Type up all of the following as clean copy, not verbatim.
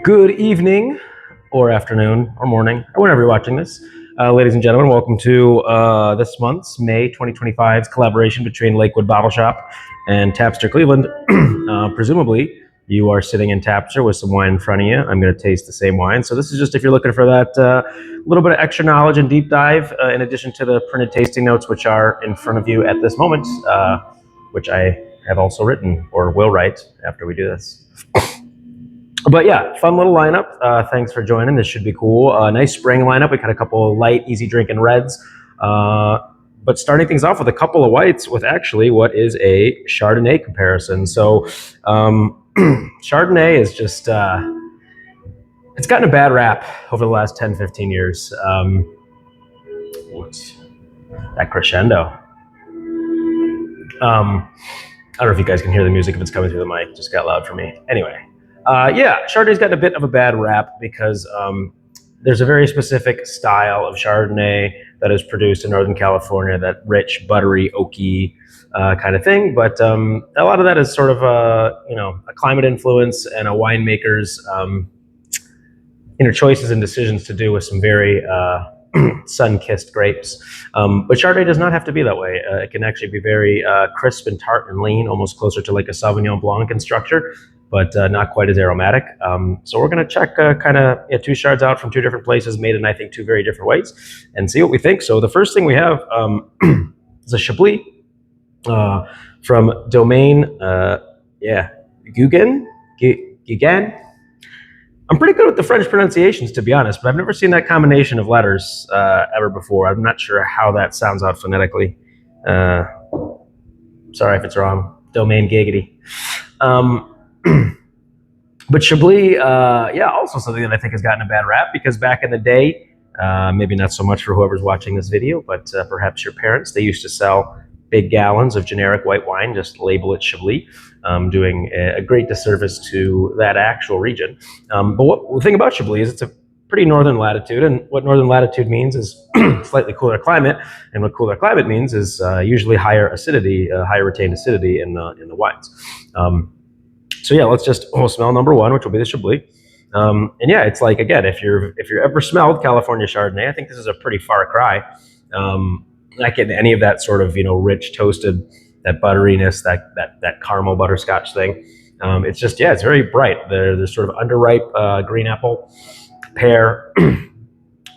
Good evening, or afternoon, or morning, or whenever you're watching this. Ladies and gentlemen, welcome to this month's May 2025's collaboration between Lakewood Bottle Shop and Tapster Cleveland. Presumably, you are sitting in Tapster with some wine in front of you. I'm going to taste the same wine. So this is just if you're looking for that little bit of extra knowledge and deep dive, in addition to the printed tasting notes, which are in front of you at this moment, which I have also written or will write after we do this. But yeah, fun little lineup. Thanks for joining. This should be cool. Nice spring lineup. We got a couple of light, easy drinking reds. But starting things off with a couple of whites with actually what is a Chardonnay comparison. So Chardonnay is just, it's gotten a bad rap over the last 10, 15 years. That crescendo. I don't know if you guys can hear the music if it's coming through the mic. Just got loud for me. Anyway. Yeah, Chardonnay's gotten a bit of a bad rap because there's a very specific style of Chardonnay that is produced in Northern California, that rich, buttery, oaky kind of thing. But a lot of that is sort of a climate influence and a winemaker's choices and decisions to do with some very sun-kissed grapes. But Chardonnay does not have to be that way. It can actually be very crisp and tart and lean, almost closer to like a Sauvignon Blanc in structure, but not quite as aromatic. So we're going to check kind of two Chards out from two different places, made in, I think, two very different ways, and see what we think. So the first thing we have is a Chablis from Domaine, Guggen. I'm pretty good with the French pronunciations, to be honest, but I've never seen that combination of letters ever before. I'm not sure how that sounds out phonetically. Sorry if it's wrong. Domaine giggity. But Chablis, also something that I think has gotten a bad rap because back in the day, maybe not so much for whoever's watching this video, but perhaps your parents, they used to sell big gallons of generic white wine, just label it Chablis, doing a great disservice to that actual region. But the thing about Chablis is it's a pretty northern latitude, and what northern latitude means is slightly cooler climate, and what cooler climate means is usually higher acidity, higher retained acidity in the wines. So yeah, let's just smell number one, which will be the Chablis. And yeah, it's like, again, if you're ever smelled California Chardonnay, I think this is a pretty far cry. Not getting any of that sort of rich toasted, that butteriness, that caramel butterscotch thing. It's just, yeah, it's very bright. There's sort of underripe green apple, pear,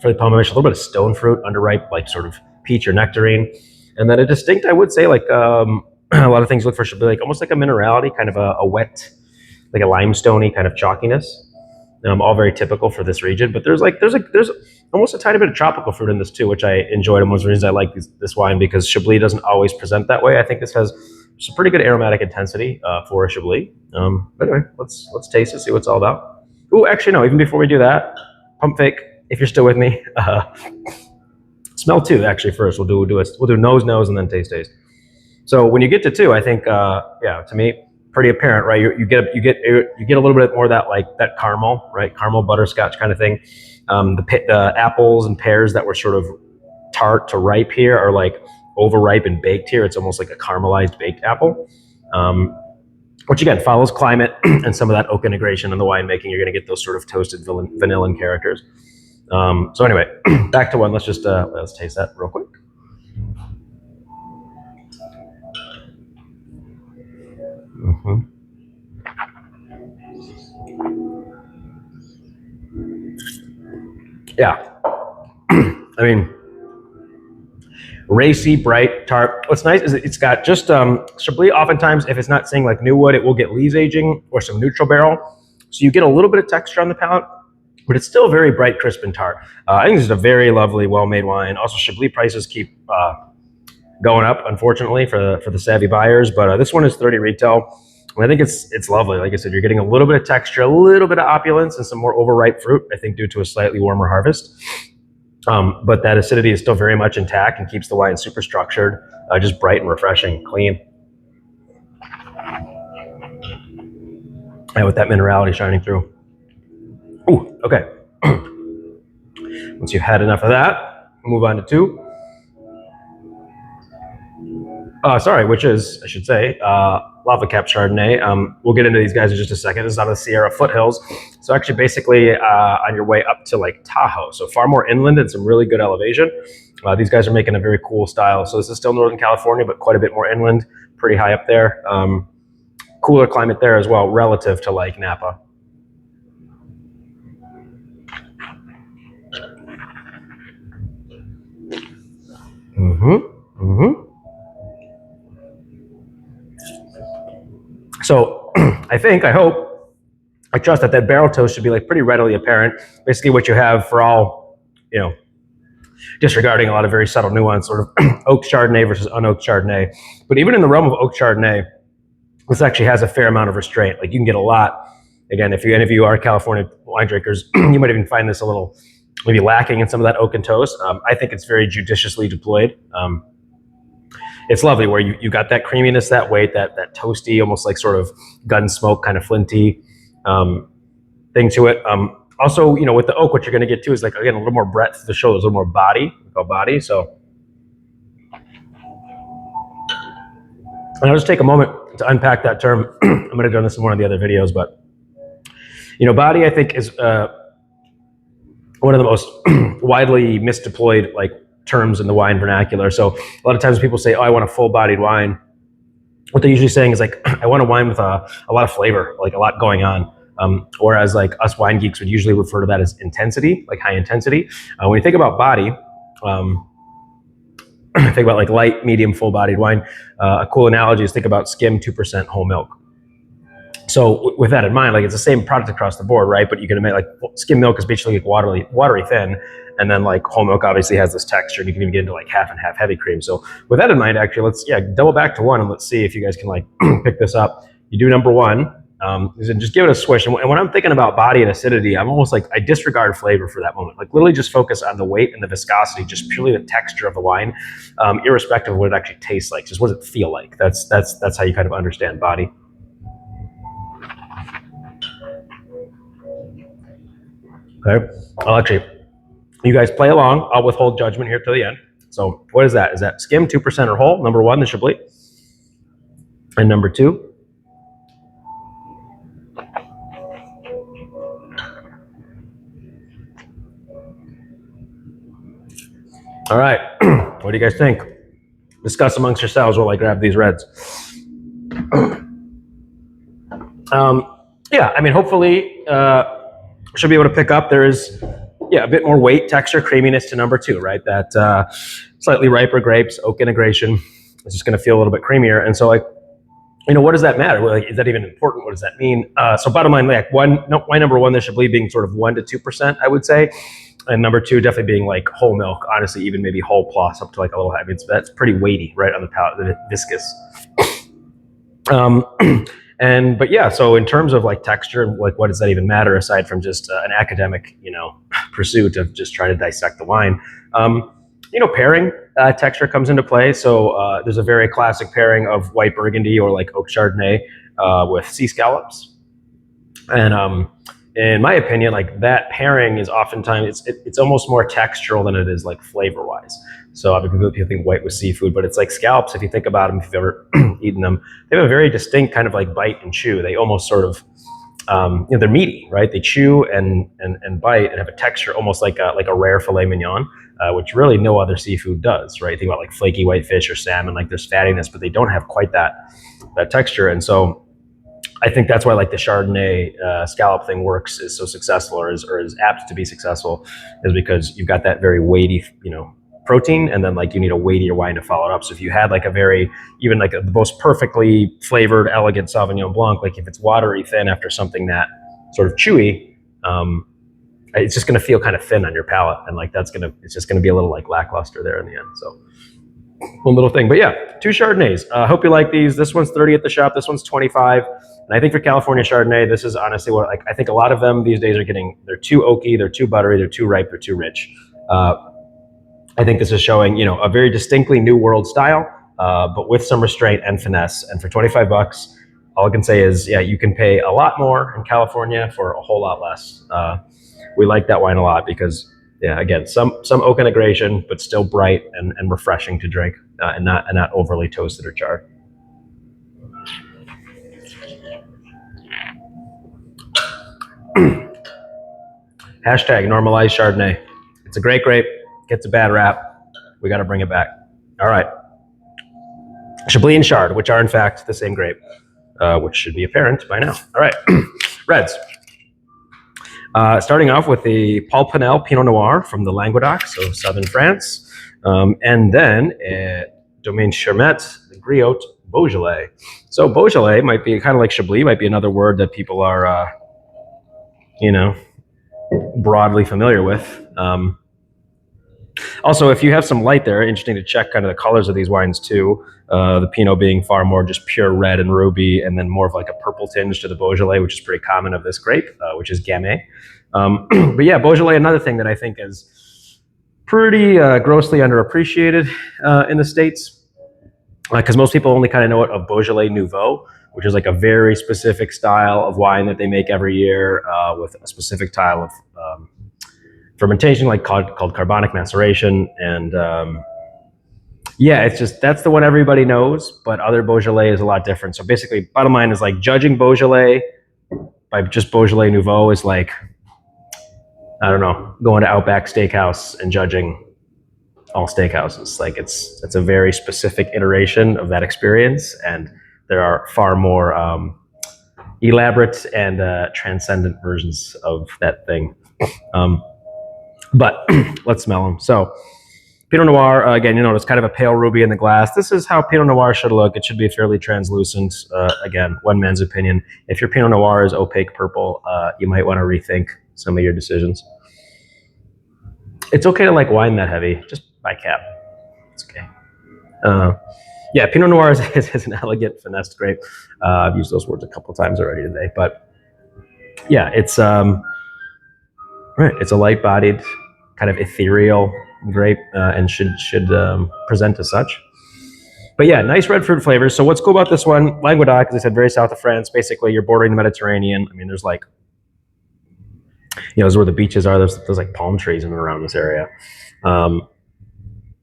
for the pomegranates, a little bit of stone fruit, underripe, like sort of peach or nectarine, and then a distinct, I would say, like a lot of things look for should be like almost like a minerality, kind of a wet, like a limestoney kind of chalkiness. All very typical for this region, but there's almost a tiny bit of tropical fruit in this too, which I enjoyed. And one of the reasons I like this wine because Chablis doesn't always present that way. I think this has some pretty good aromatic intensity for a Chablis. But anyway, let's taste it, see what it's all about. Oh, actually, no. Even before we do that, pump fake. If you're still with me, smell two actually first. We'll do nose, and then taste. So when you get to two, I think, to me, pretty apparent, right? You get a little bit more of that caramel, right? Caramel butterscotch kind of thing. The apples and pears that were sort of tart to ripe here are like overripe and baked here. It's almost like a caramelized baked apple, which again follows climate and some of that oak integration in the winemaking. You're going to get those sort of toasted vanillin characters. So anyway, back to one. Let's taste that real quick. Mm-hmm. Yeah. I mean, racy, bright, tart. What's nice is it's got just Chablis. Oftentimes, if it's not saying like new wood, it will get lees aging or some neutral barrel. So you get a little bit of texture on the palate, but it's still very bright, crisp, and tart. I think this is a very lovely, well-made wine. Also, Chablis prices keep going up, unfortunately, for the savvy buyers. But this one is $30 retail. And I think it's lovely. Like I said, you're getting a little bit of texture, a little bit of opulence, and some more overripe fruit, I think, due to a slightly warmer harvest. But that acidity is still very much intact and keeps the wine super structured, just bright and refreshing, clean. And with that minerality shining through. Ooh, okay. Once you've had enough of that, move on to two. Sorry, which is, I should say, Lava Cap Chardonnay. We'll get into these guys in just a second. This is out of the Sierra foothills. So actually basically on your way up to like Tahoe. So far more inland and some really good elevation. These guys are making a very cool style. So this is still Northern California, but quite a bit more inland, pretty high up there. Cooler climate there as well, relative to like Napa. So I hope, I trust that barrel toast should be like pretty readily apparent. Basically what you have for all, disregarding a lot of very subtle nuance, sort of oak Chardonnay versus unoaked Chardonnay. But even in the realm of oak Chardonnay, this actually has a fair amount of restraint. Like you can get a lot. Again, if any of you are California wine drinkers, you might even find this a little maybe lacking in some of that oak and toast. I think it's very judiciously deployed. It's lovely where you got that creaminess, that weight, that toasty, almost like sort of gun smoke kind of flinty thing to it. Also, with the oak, what you're going to get too is like, again, a little more breadth to the shoulders, a little more body, So, and I'll just take a moment to unpack that term. I'm going to do this in one of the other videos, but body I think is one of the most widely misdeployed like terms in the wine vernacular. So a lot of times people say, "Oh, I want a full-bodied wine." What they're usually saying is like, "I want a wine with a lot of flavor, like a lot going on." Whereas like us wine geeks would usually refer to that as intensity, like high intensity. When you think about body, think about like light, medium, full-bodied wine. A cool analogy is think about skim 2% whole milk. So with that in mind, like it's the same product across the board, right? But you can make like skim milk is basically like watery thin, and then like whole milk obviously has this texture, and you can even get into like half and half heavy cream. So with that in mind, actually, let's double back to one and let's see if you guys can like pick this up. You do number one, and just give it a swish. And when I'm thinking about body and acidity, I'm almost like I disregard flavor for that moment. Like literally just focus on the weight and the viscosity, just purely the texture of the wine, irrespective of what it actually tastes like. Just what does it feel like? That's how you kind of understand body. Okay. I'll actually, you guys play along. I'll withhold judgment here to the end. So what is that? Is that skim, 2% or whole? Number one, the Chablis. And number two. All right. What do you guys think? Discuss amongst yourselves while I grab these reds. Yeah, I mean, hopefully should be able to pick up. There is, a bit more weight, texture, creaminess to number two, right? That slightly riper grapes, oak integration. It's just going to feel a little bit creamier. And so, like, what does that matter? Like, is that even important? What does that mean? So bottom line, like wine number one, there should be being sort of 1 to 2%, I would say. And number two, definitely being like whole milk, honestly, even maybe whole plus up to like a little heavy. That's pretty weighty, right, on the palate, viscous. But yeah, so in terms of like texture, like what does that even matter aside from just an academic, pursuit of just trying to dissect the wine? Pairing texture comes into play. So there's a very classic pairing of white Burgundy or like oak Chardonnay with sea scallops, and in my opinion, like that pairing is oftentimes it's almost more textural than it is like flavor wise. So obviously people think white with seafood, but it's like scallops. If you think about them, if you've ever eaten them, they have a very distinct kind of like bite and chew. They almost sort of, they're meaty, right? They chew and bite and have a texture almost like a rare filet mignon, which really no other seafood does, right? Think about like flaky white fish or salmon, like there's fattiness, but they don't have quite that texture. And so I think that's why like the Chardonnay scallop thing works, is so successful or is apt to be successful, is because you've got that very weighty, protein, and then like you need a weightier wine to follow it up. So if you had like a very, even like the most perfectly flavored, elegant Sauvignon Blanc, like if it's watery thin after something that sort of chewy, it's just going to feel kind of thin on your palate, and like it's just going to be a little like lackluster there in the end. So one little thing, but yeah, two Chardonnays. I hope you like these. This one's 30 at the shop. This one's 25. And I think for California Chardonnay, this is honestly what I think a lot of them these days are getting. They're too oaky, they're too buttery, they're too ripe, they're too rich. I think this is showing, a very distinctly new world style, but with some restraint and finesse. And for 25 bucks, all I can say is, you can pay a lot more in California for a whole lot less. We like that wine a lot because Yeah, again, some oak integration, but still bright and refreshing to drink, and not overly toasted or charred. Hashtag normalize Chardonnay. It's a great grape, gets a bad rap. We got to bring it back. All right. Chablis and Chard, which are in fact the same grape, which should be apparent by now. All right. Reds. Starting off with the Paul Pinel Pinot Noir from the Languedoc, so southern France. And then Domaine Chermet, the Griot Beaujolais. So Beaujolais might be kind of like Chablis, might be another word that people are, broadly familiar with. Also, if you have some light there, interesting to check kind of the colors of these wines too. The Pinot being far more just pure red and ruby, and then more of like a purple tinge to the Beaujolais, which is pretty common of this grape, which is Gamay. But yeah, Beaujolais, another thing that I think is pretty grossly underappreciated in the States, because most people only kind of know it of Beaujolais Nouveau, which is like a very specific style of wine that they make every year with a specific style of fermentation, like called carbonic maceration. And yeah, it's just, that's the one everybody knows, but other Beaujolais is a lot different. So basically, bottom line is like judging Beaujolais by just Beaujolais Nouveau is like, I don't know, going to Outback Steakhouse and judging all steakhouses. Like it's a very specific iteration of that experience, and there are far more elaborate and transcendent versions of that thing. But let's smell them. So Pinot Noir, again, you notice kind of a pale ruby in the glass. This is how Pinot Noir should look. It should be fairly translucent. Again, one man's opinion. If your Pinot Noir is opaque purple, you might want to rethink some of your decisions. It's okay to like wine that heavy. Just by cap. It's okay. Yeah, Pinot Noir is an elegant, finessed grape. I've used those words a couple times already today. But yeah, it's right. It's a light-bodied, kind of ethereal grape, and should present as such. But yeah, nice red fruit flavors. So what's cool about this one, Languedoc, as I said, very south of France. Basically, you're bordering the Mediterranean. I mean, there's like, those are where the beaches are. There's like palm trees in and around this area.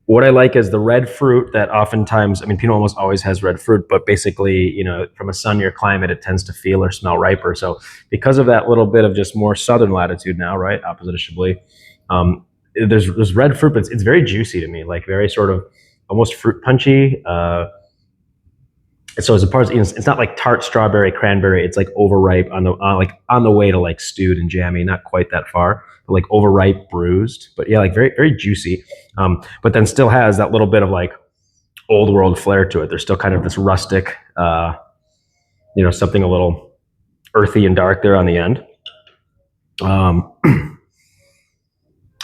What I like is the red fruit that oftentimes, I mean, Pinot almost always has red fruit, but basically, from a sunnier climate, it tends to feel or smell riper. So because of that little bit of just more southern latitude now, right, opposite of Chablis, there's red fruit, but it's very juicy to me, like very sort of almost fruit punchy. So as a part, it's not like tart strawberry, cranberry. It's like overripe on the way to like stewed and jammy, not quite that far, but like overripe, bruised. But yeah, like very very juicy. But then still has that little bit of like old world flair to it. There's still kind of this rustic, something a little earthy and dark there on the end.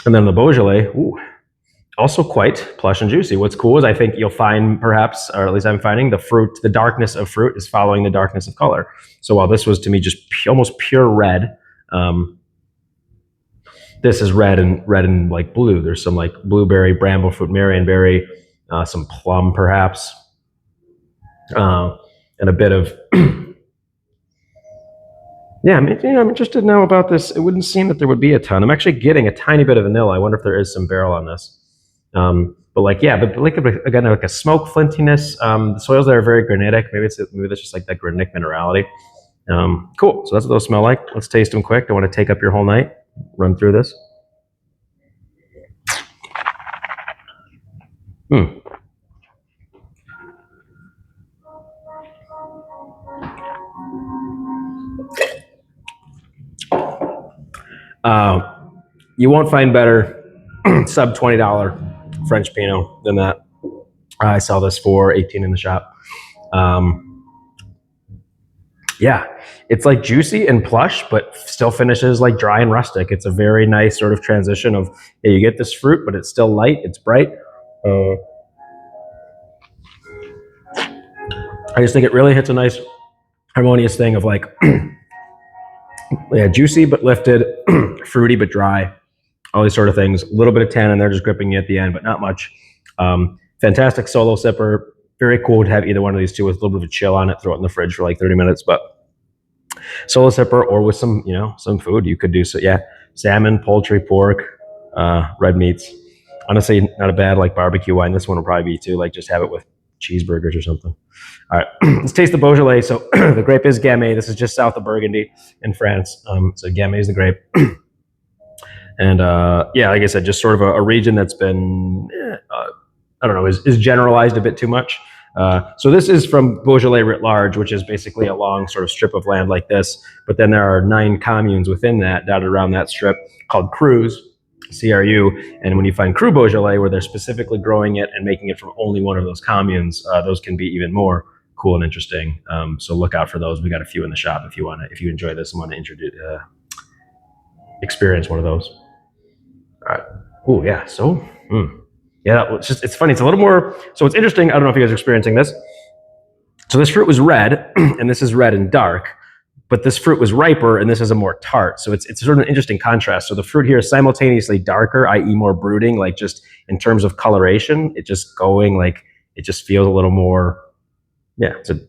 And then the Beaujolais, also quite plush and juicy. What's cool is I think you'll find perhaps, or at least I'm finding, the darkness of fruit is following the darkness of color. So while this was to me just almost pure red, this is red and like blue. There's some like blueberry, bramblefoot, marionberry, some plum perhaps, and a bit of yeah. I mean, I'm interested now about this. It wouldn't seem that there would be a ton. I'm actually getting a tiny bit of vanilla. I wonder if there is some barrel on this. But again, like a smoke flintiness. The soils there are very granitic. Maybe that's just like that granitic minerality. Cool. So that's what those smell like. Let's taste them quick. Don't want to take up your whole night. Run through this. You won't find better sub $20 French Pinot than that. I sell this for $18 in the shop. Yeah, it's like juicy and plush, but still finishes like dry and rustic. It's a very nice sort of transition of, you get this fruit, but it's still light, it's bright. I just think it really hits a nice harmonious thing of like, yeah, juicy but lifted, fruity but dry, all these sort of things. A little bit of tannin there just gripping you at the end, but not much. Fantastic solo sipper. Very cool to have either one of these two with a little bit of a chill on it. Throw it in the fridge for like 30 minutes. But solo sipper or with some, some food you could do. So yeah, salmon, poultry, pork, red meats. Honestly, not a bad like barbecue wine. This one will probably be too. Like just have it with cheeseburgers or something. All right, let's taste the Beaujolais. So the grape is Gamay. This is just south of Burgundy in France. So Gamay is the grape. And yeah, like I said, just sort of a region that's been, I don't know, is generalized a bit too much. So this is from Beaujolais writ large, which is basically a long sort of strip of land like this. But then there are 9 communes within that, dotted around that strip, called crus, CRU. And when you find Cru Beaujolais, where they're specifically growing it and making it from only one of those communes, those can be even more cool and interesting. So look out for those. We got a few in the shop if you enjoy this and want to experience one of those. All right. Oh yeah. So. Yeah, it's funny. It's a little more. So it's interesting. I don't know if you guys are experiencing this. So this fruit was red, and this is red and dark, but this fruit was riper, and this is a more tart. So it's sort of an interesting contrast. So the fruit here is simultaneously darker, i.e., more brooding, like just in terms of coloration. It just going like it just feels a little more. Yeah, it's a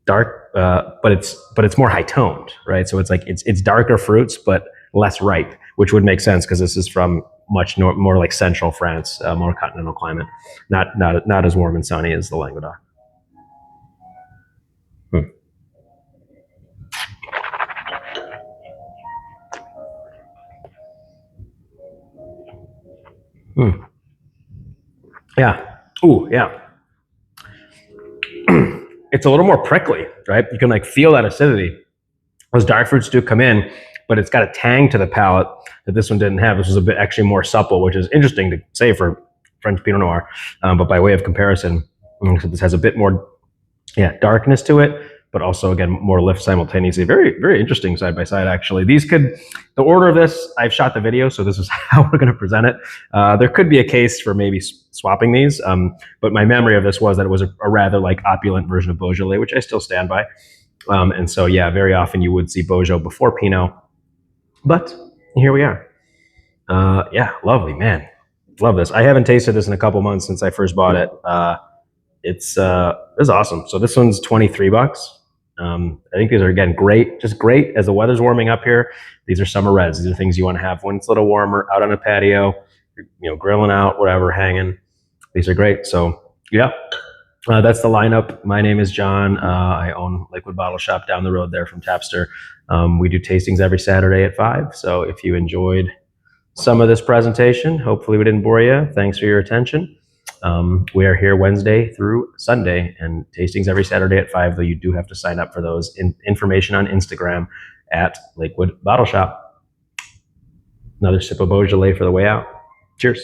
dark, but it's more high toned, right? So it's like it's darker fruits, but less ripe, which would make sense because this is from much more like central France, more continental climate, not as warm and sunny as the Languedoc. Yeah. Ooh, yeah. It's a little more prickly, right? You can like feel that acidity. Those dark fruits do come in, but it's got a tang to the palate that this one didn't have. This was a bit actually more supple, which is interesting to say for French Pinot Noir. But by way of comparison, so this has a bit more, darkness to it, but also again more lift simultaneously. Very, very interesting side by side. Actually, the order of this, I've shot the video, so this is how we're going to present it. There could be a case for maybe swapping these, but my memory of this was that it was a rather like opulent version of Beaujolais, which I still stand by. And so, yeah, very often you would see Beaujolais before Pinot, but here we are. Yeah, lovely, man. Love this. I haven't tasted this in a couple months since I first bought it. It's awesome. So this one's $23. I think these are again great, just great as the weather's warming up here. These are summer reds. These are things you want to have when it's a little warmer, out on a patio, grilling out, whatever, hanging. These are great. So yeah. That's the lineup. My name is John. I own Liquid Bottle Shop down the road there from Tapster. We do tastings every Saturday at 5. So if you enjoyed some of this presentation, hopefully we didn't bore you. Thanks for your attention. We are here Wednesday through Sunday and tastings every Saturday at 5, though you do have to sign up for those. Information on Instagram at Liquid Bottle Shop. Another sip of Beaujolais for the way out. Cheers.